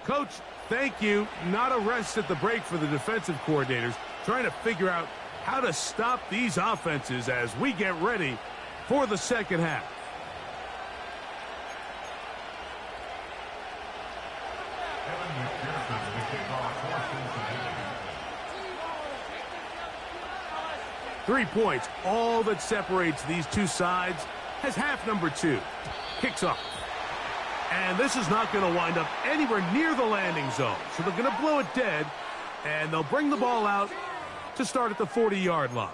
Coach, thank you. Not a rest at the break for the defensive coordinators, trying to figure out how to stop these offenses as we get ready for the second half. Three points, all that separates these two sides, has half number 2. Kicks off. And this is not going to wind up anywhere near the landing zone. So they're going to blow it dead, and they'll bring the ball out to start at the 40-yard line.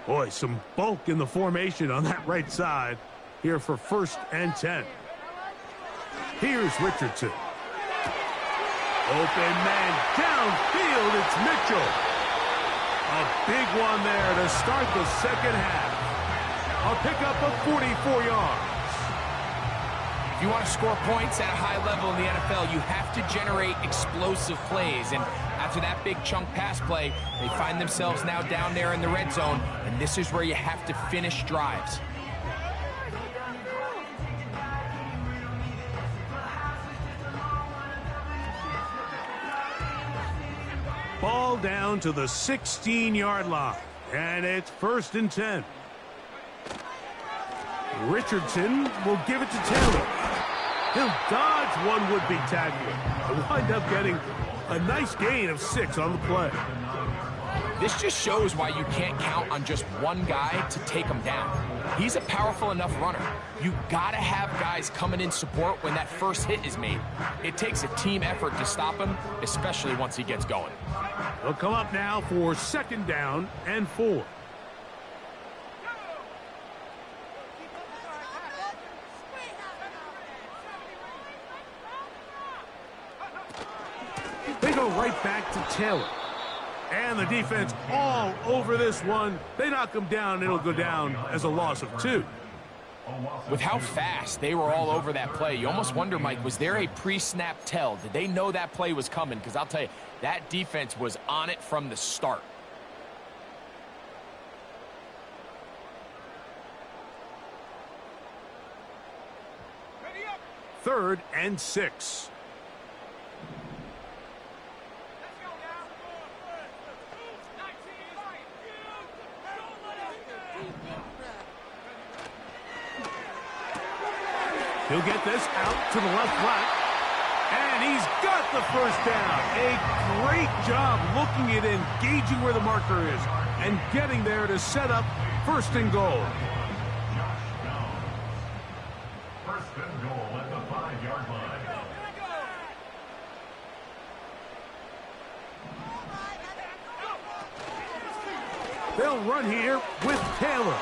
Boy, some bulk in the formation on that right side here for 1st and 10. Here's Richardson. Open man downfield, it's Mitchell. A big one there to start the second half. A pickup of 44 yards. If you want to score points at a high level in the NFL, you have to generate explosive plays. And after that big chunk pass play, they find themselves now down there in the red zone, and this is where you have to finish drives. Ball down to the 16-yard line, and it's 1st and 10. Richardson will give it to Taylor. He'll dodge one would-be tackler and wind up getting a nice gain of 6 on the play. This just shows why you can't count on just one guy to take him down. He's a powerful enough runner. You gotta have guys coming in support when that first hit is made. It takes a team effort to stop him, especially once he gets going. They'll come up now for 2nd down and 4. They go right back to Taylor. And the defense all over this one. They knock him down. It'll go down as a loss of 2. With how fast they were all over that play, you almost wonder, Mike, was there a pre-snap tell? Did they know that play was coming? Because I'll tell you, that defense was on it from the start. Third and 6. He'll get this out to the left flat. And he's got the 1st down. A great job looking at engaging where the marker is and getting there to set up 1st and goal. 1st and goal at the 5-yard line. They'll run here with Taylor.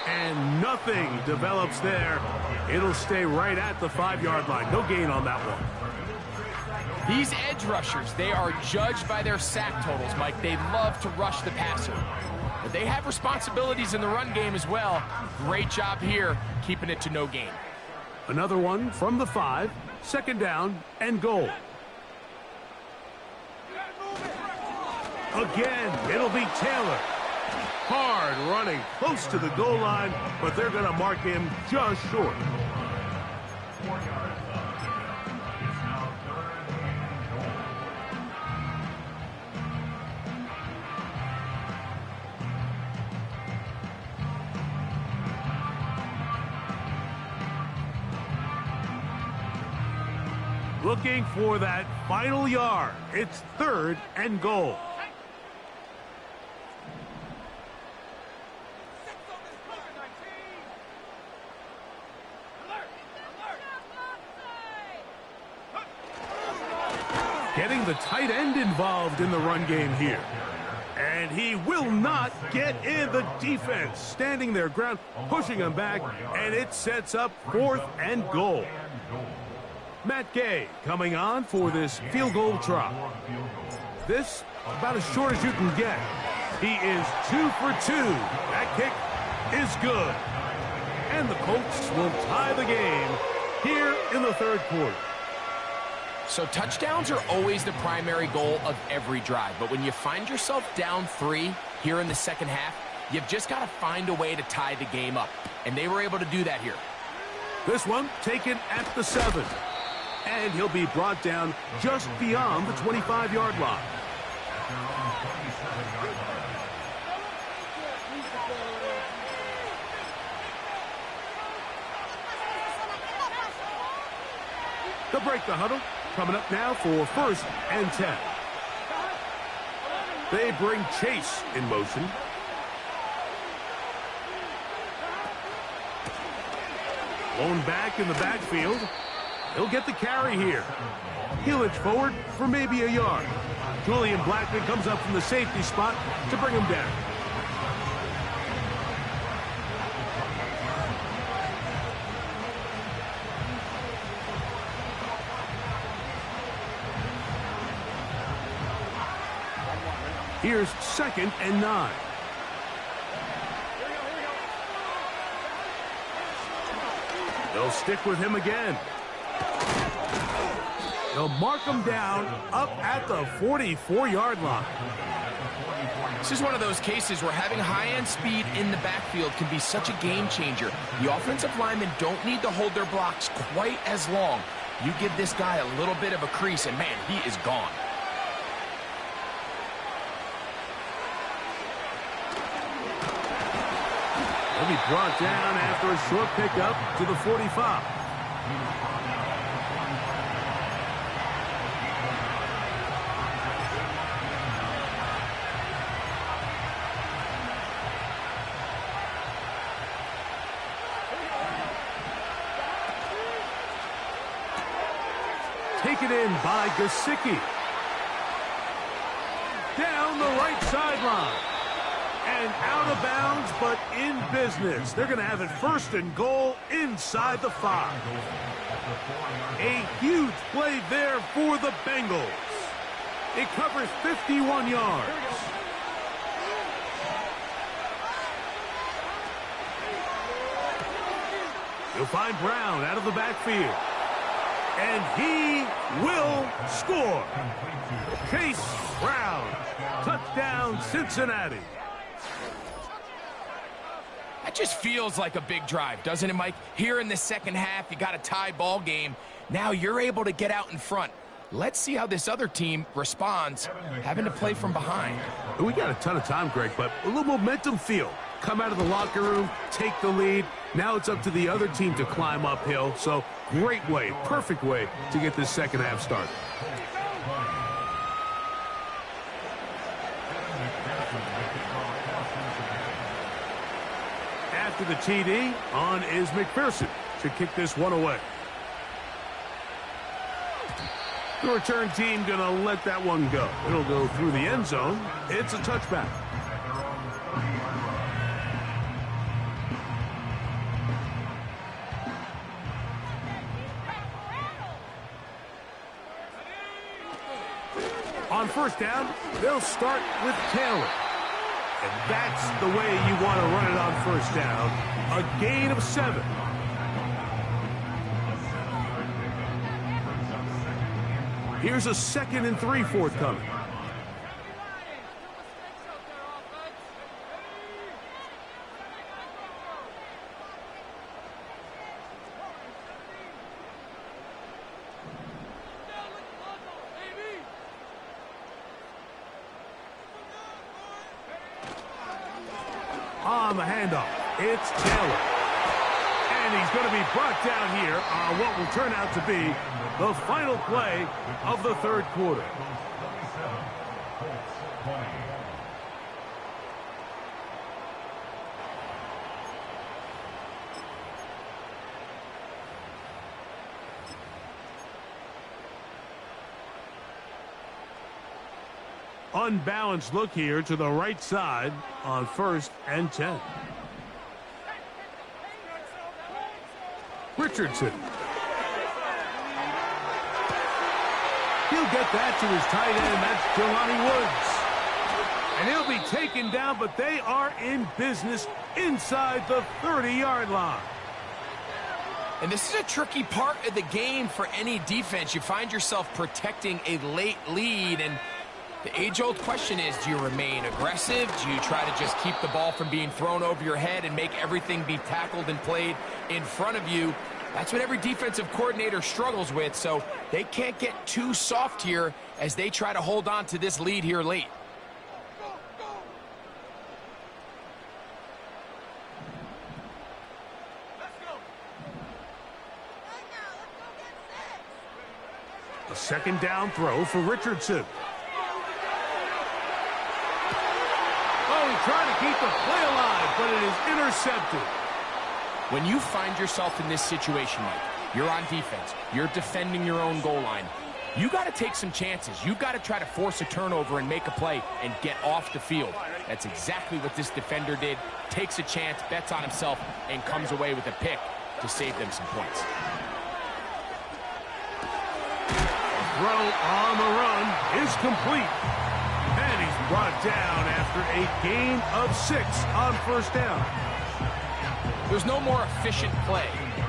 And nothing develops there. It'll stay right at the 5-yard line. No gain on that one. These edge rushers, they are judged by their sack totals, Mike. They love to rush the passer. But they have responsibilities in the run game as well. Great job here, keeping it to no gain. Another one from the 5. 2nd down and goal. Again, it'll be Taylor. Hard running close to the goal line, but they're going to mark him just short. Looking for that final yard. It's 3rd and goal. Getting the tight end involved in the run game here. And he will not get in. The defense standing their ground, pushing him back, and it sets up 4th and goal. Matt Gay coming on for this field goal try. This about as short as you can get. He is 2 for 2. That kick is good. And the Colts will tie the game here in the 3rd quarter. So touchdowns are always the primary goal of every drive. But when you find yourself down 3 here in the second half, you've just got to find a way to tie the game up. And they were able to do that here. This one taken at the 7. And he'll be brought down just beyond the 25-yard line. They'll break the huddle. Coming up now for 1st and 10. They bring Chase in motion. Blown back in the backfield. He'll get the carry here. He'll inch forward for maybe a yard. Julian Blackman comes up from the safety spot to bring him down. Here's 2nd and 9. They'll stick with him again. They'll mark him down up at the 44-yard line. This is one of those cases where having high-end speed in the backfield can be such a game changer. The offensive linemen don't need to hold their blocks quite as long. You give this guy a little bit of a crease, and man, he is gone. He'll be brought down after a short pickup to the 45. Taken in by Gesicki. Down the right sideline. And out of bounds, but in business. They're going to have it 1st and goal inside the 5. A huge play there for the Bengals. It covers 51 yards. You'll find Brown out of the backfield. And he will score. Chase Brown. Touchdown, Cincinnati. That just feels like a big drive, doesn't it, Mike? Here in the second half, you got a tie ball game. Now you're able to get out in front. Let's see how this other team responds, having to play from behind. We got a ton of time, Greg, but a little momentum feel. Come out of the locker room, take the lead. Now it's up to the other team to climb uphill. So great way, perfect way to get this second half started. After the TD, on is McPherson to kick this one away. The return team going to let that one go. It'll go through the end zone. It's a touchback. On 1st down, they'll start with Taylor. And that's the way you want to run it on 1st down. A gain of 7. Here's a 2nd and 3 forthcoming. On the handoff, it's Taylor. And he's going to be brought down here on what will turn out to be the final play of the 3rd quarter. Unbalanced look here to the right side on 1st and 10. Richardson. He'll get that to his tight end. That's Jelani Woods. And he'll be taken down, but they are in business inside the 30-yard line. And this is a tricky part of the game for any defense. You find yourself protecting a late lead, and the age-old question is, do you remain aggressive? Do you try to just keep the ball from being thrown over your head and make everything be tackled and played in front of you? That's what every defensive coordinator struggles with, so they can't get too soft here as they try to hold on to this lead here late. A second down throw for Richardson. Oh, he's trying to keep the play alive, but it is intercepted. When you find yourself in this situation, Mike, you're on defense, you're defending your own goal line, you got to take some chances. You've got to try to force a turnover and make a play and get off the field. That's exactly what this defender did. Takes a chance, bets on himself, and comes away with a pick to save them some points. Throw on the run is complete. And he's brought down after a gain of 6 on first down. There's no more efficient play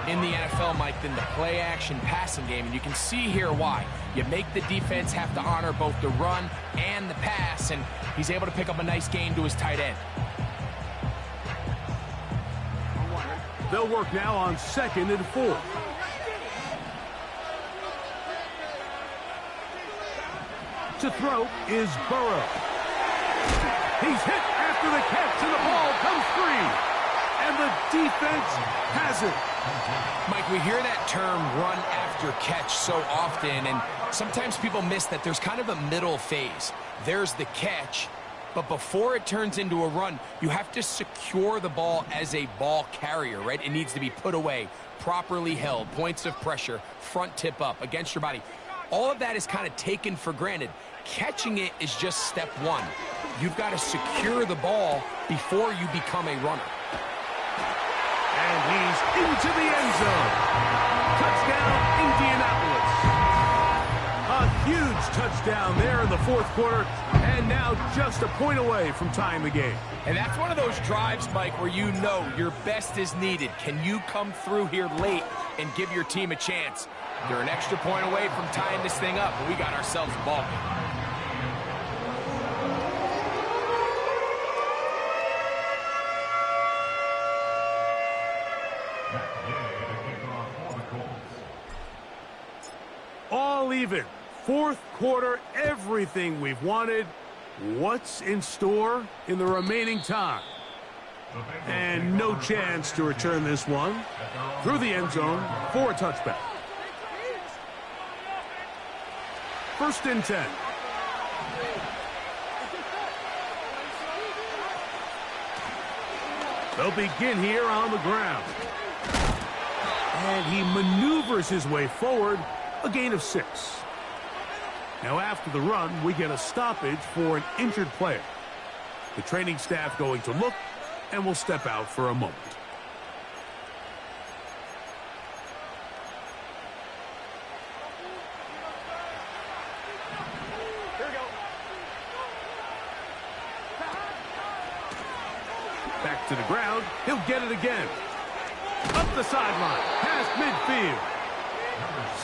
in the NFL, Mike, than the play-action passing game, and you can see here why. You make the defense have to honor both the run and the pass, and he's able to pick up a nice gain to his tight end. They'll work now on 2nd and 4. To throw is Burrow. He's hit after the catch, and the ball comes free. And the defense has it. Mike, we hear that term run after catch so often, and sometimes people miss that there's kind of a middle phase. There's the catch, but before it turns into a run, you have to secure the ball as a ball carrier, right? It needs to be put away, properly held, points of pressure, front tip up against your body. All of that is kind of taken for granted. Catching it is just step one. You've got to secure the ball before you become a runner. And he's into the end zone. Touchdown, Indianapolis. A huge touchdown there in the 4th quarter, and now just a point away from tying the game. And that's one of those drives, Mike, where you know your best is needed. Can you come through here late and give your team a chance? They're an extra point away from tying this thing up, and we got ourselves a ball game. All even. 4th quarter, everything we've wanted. What's in store in the remaining time? And no chance to return this one through the end zone for a touchback. 1st and 10. They'll begin here on the ground. And he maneuvers his way forward, a gain of 6. Now after the run, we get a stoppage for an injured player. The training staff going to look, and will step out for a moment. Back to the ground. He'll get it again. Up the sideline. Past midfield.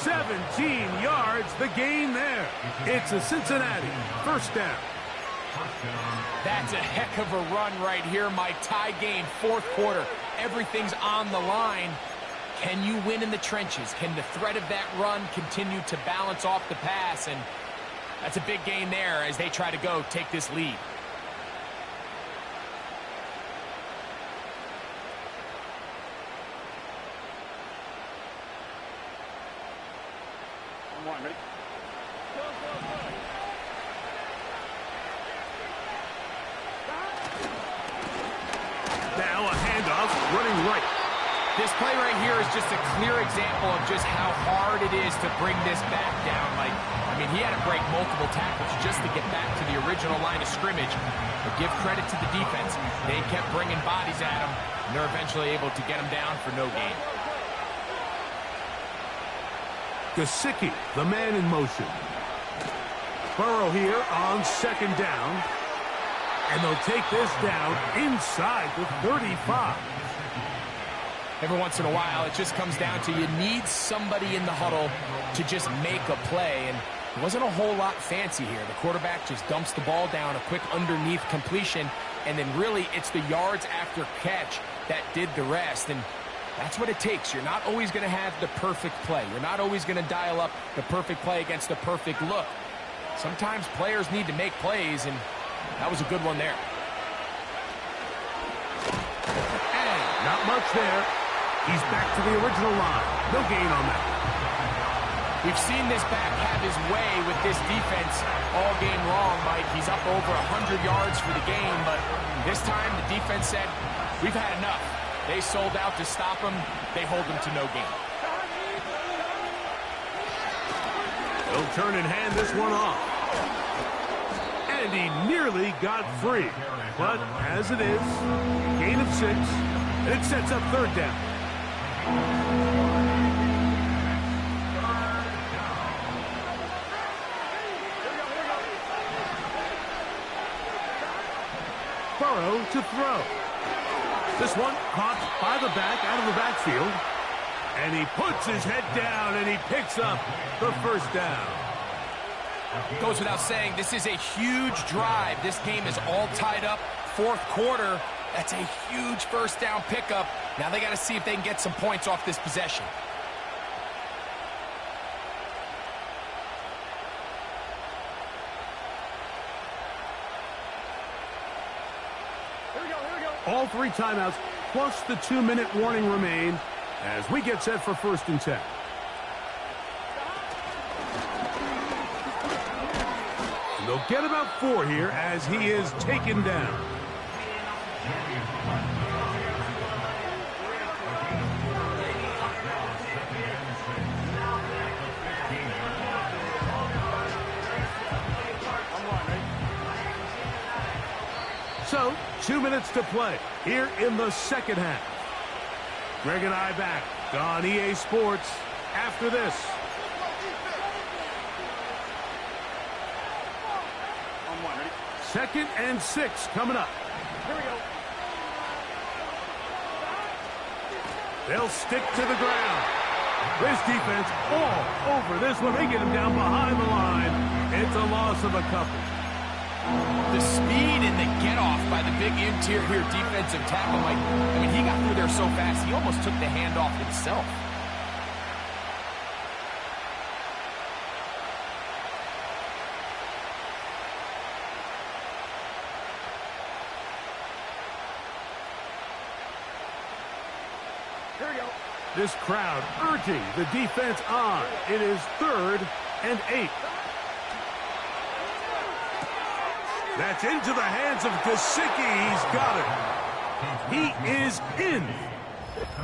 17 yards. The gain there. It's a Cincinnati 1st down. That's a heck of a run right here, Mike. Tie game, 4th quarter. Everything's on the line. Can you win in the trenches? Can the threat of that run continue to balance off the pass? And that's a big gain there as they try to go take this lead. Ready? Now a handoff, running right. This play right here is just a clear example of just how hard it is to bring this back down. Like, I mean, he had to break multiple tackles just to get back to the original line of scrimmage. But give credit to the defense. They kept bringing bodies at him, and they're eventually able to get him down for no gain. Gesicki, the man in motion. Burrow here on 2nd down. And they'll take this down inside the 35. Every once in a while, it just comes down to you need somebody in the huddle to just make a play, and it wasn't a whole lot fancy here. The quarterback just dumps the ball down, a quick underneath completion, and then really it's the yards after catch that did the rest, and that's what it takes. You're not always going to have the perfect play. You're not always going to dial up the perfect play against the perfect look. Sometimes players need to make plays, and that was a good one there. And not much there. He's back to the original line. No gain on that. We've seen this back have his way with this defense all game long, Mike. He's up over 100 yards for the game, but this time the defense said, we've had enough. They sold out to stop him. They hold him to no gain. He'll turn and hand this one off. And he nearly got free. But as it is, gain of 6. It sets up third down. Burrow to throw. This one caught by the back out of the backfield. And he puts his head down and he picks up the first down. Goes without saying, this is a huge drive. This game is all tied up. Fourth quarter, that's a huge first down pickup. Now they got to see if they can get some points off this possession. All 3 timeouts plus the 2-minute warning remain as we get set for 1st and 10. And they'll get about 4 here as he is taken down. So, 2 minutes to play here in the second half. Greg and I back on EA Sports after this. Second and 6 coming up. Here we go. They'll stick to the ground. This defense all over this one. They get him down behind the line. It's a loss of a couple. The speed and the get-off by the big interior defensive tackle, Mike. I mean, he got through there so fast, he almost took the handoff himself. Here we go. This crowd urging the defense on. It is 3rd and 8. That's into the hands of Gesicki. He's got it. He is in.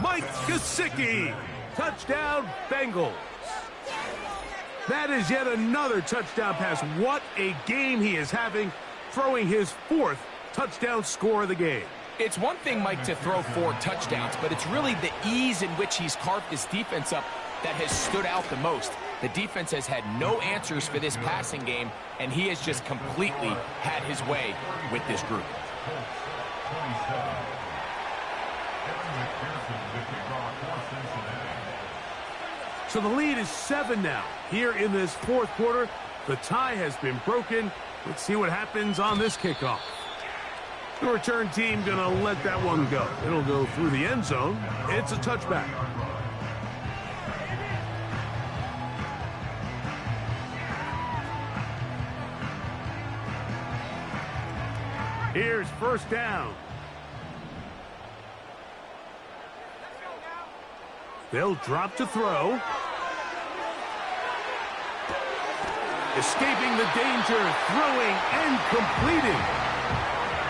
Mike Gesicki. Touchdown, Bengals. That is yet another touchdown pass. What a game he is having, throwing his 4th touchdown score of the game. It's one thing, Mike, to throw 4 touchdowns, but it's really the ease in which he's carved this defense up that has stood out the most. The defense has had no answers for this passing game, and he has just completely had his way with this group. So the lead is 7 now. Here in this 4th quarter, the tie has been broken. Let's see what happens on this kickoff. The return team going to let that one go. It'll go through the end zone. It's a touchback. Here's 1st down. They'll drop to throw. Escaping the danger, throwing and completing.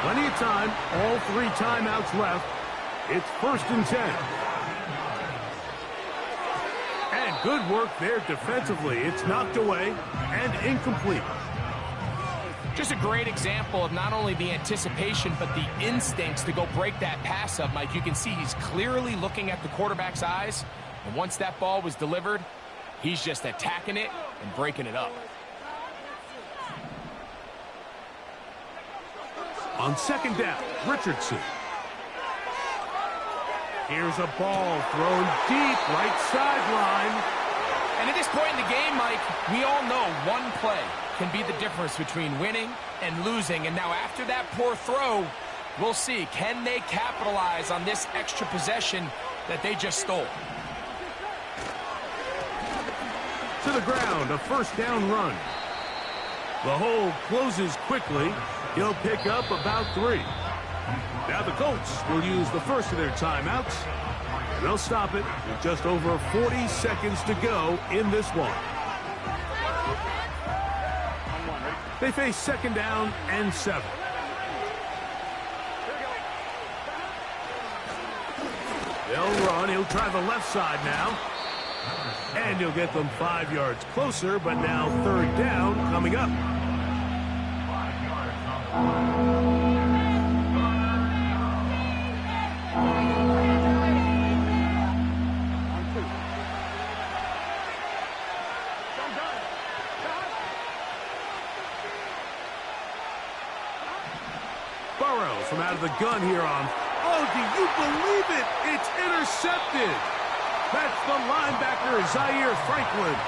Plenty of time, all 3 timeouts left. It's 1st and 10. And good work there defensively. It's knocked away and incomplete. Just a great example of not only the anticipation, but the instincts to go break that pass up, Mike. You can see he's clearly looking at the quarterback's eyes. And once that ball was delivered, he's just attacking it and breaking it up. On 2nd down, Richardson. Here's a ball thrown deep, right sideline. And at this point in the game, Mike, we all know one play can be the difference between winning and losing. And now after that poor throw, we'll see, can they capitalize on this extra possession that they just stole? To the ground, a first down run. The hole closes quickly. He'll pick up about 3. Now the Colts will use the first of their timeouts. And they'll stop it with just over 40 seconds to go in this one. They face second down and 7. They'll run. He'll try the left side now. And he'll get them 5 yards closer, but now third down coming up. 5 yards on Burrow from out of the gun here on. Oh, do you believe it? It's intercepted. That's the linebacker, Zaire Franklin.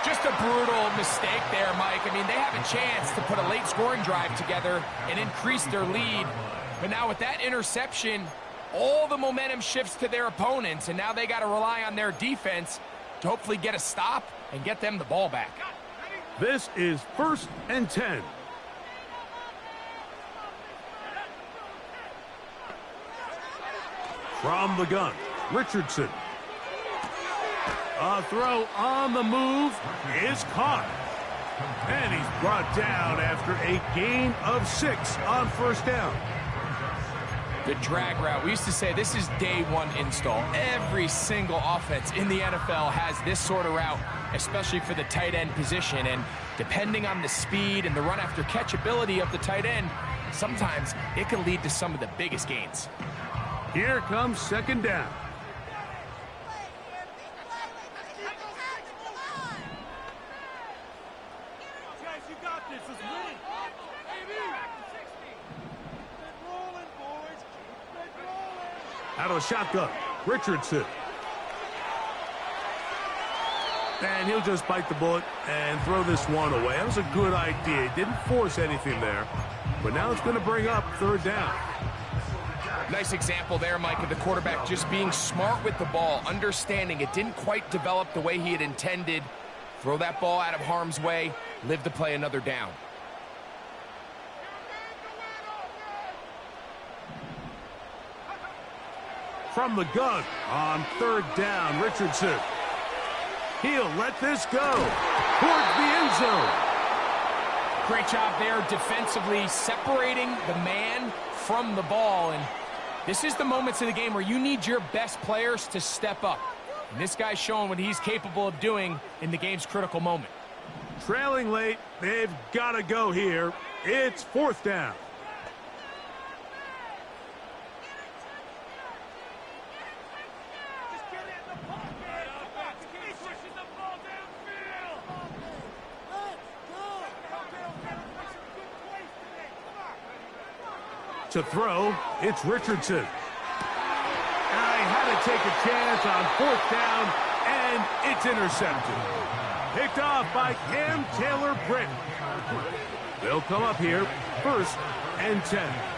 Just a brutal mistake there, Mike. I mean, they have a chance to put a late scoring drive together and increase their lead. But now with that interception, all the momentum shifts to their opponents, and now they got to rely on their defense to hopefully get a stop and get them the ball back. This is 1st and 10. From the gun, Richardson. A throw on the move is caught. And he's brought down after a gain of 6 on first down. The drag route. We used to say this is day one install. Every single offense in the NFL has this sort of route, especially for the tight end position. And depending on the speed and the run after catch ability of the tight end, sometimes it can lead to some of the biggest gains. Here comes second down. Out of the shotgun, Richardson. And he'll just bite the bullet and throw this one away. That was a good idea. Didn't force anything there. But now it's going to bring up third down. Nice example there, Mike, of the quarterback just being smart with the ball, understanding it didn't quite develop the way he had intended. Throw that ball out of harm's way, live to play another down. From the gun on third down, Richardson. He'll let this go towards the end zone. Great job there defensively, separating the man from the ball. And this is the moments of the game where you need your best players to step up. And this guy's showing what he's capable of doing in the game's critical moment. Trailing late, they've got to go here. It's fourth down. To throw, it's Richardson. I had to take a chance on fourth down, and it's intercepted. Picked off by Cam Taylor-Britt. They'll come up here, 1st and 10.